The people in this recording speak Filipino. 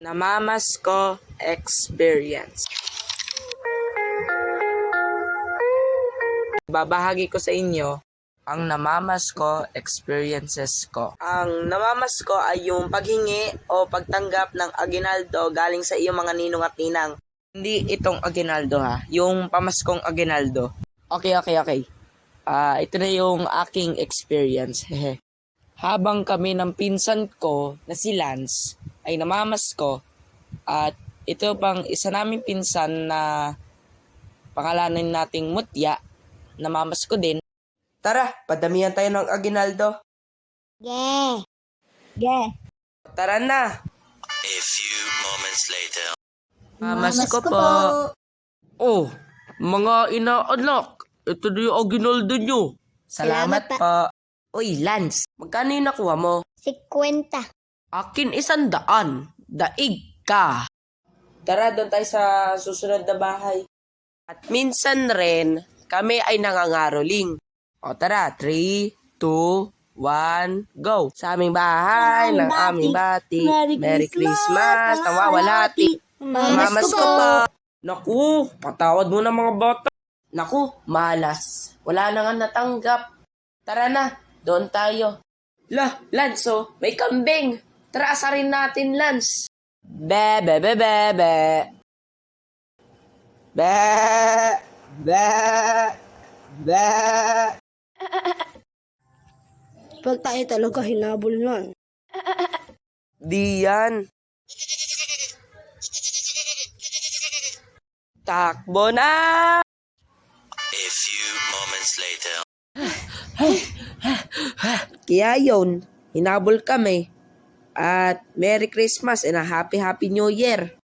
Namamasko experience. Babahagi ko sa inyo ang namamasko experiences ko. Ang namamasko ay yung paghingi o pagtanggap ng aginaldo galing sa iyong mga ninong at ninang. Hindi itong aginaldo ha, yung pamaskong aginaldo. Okay. Ito na yung aking experience. Habang kami ng pinsan ko na si Lance ay namamasko at ito pang isa naming pinsan na pangalanan nating Mutya, namamasko din. Tara, padamihan tayo ng aginaldo. Tara na. A few moments later. Namamasko po. Oh, mga inaanak, ito na yung aginaldo nyo. Salamat po. Uy, Lance, magkano yung nakuha mo? 50. Akin 100. Daig ka. Tara, doon tayo sa susunod na bahay. At minsan rin, kami ay nangangaroling. O tara, 3, 2, 1, go. Sa aming bahay, ng aming bati. Merry Christmas, nawawalati. Mamamas ko po. Naku, patawad mo na mga bata. Naku, malas. Wala na nga natanggap. Tara na, doon tayo. Lah, Lance, oh, may kambing. Tara, asarin natin, Lance. Be. Pag tayo talaga hinabol nun. Di yan. Takbo na! A few moments later. Kaya yun, hinabol kami. At Merry Christmas and a Happy New Year.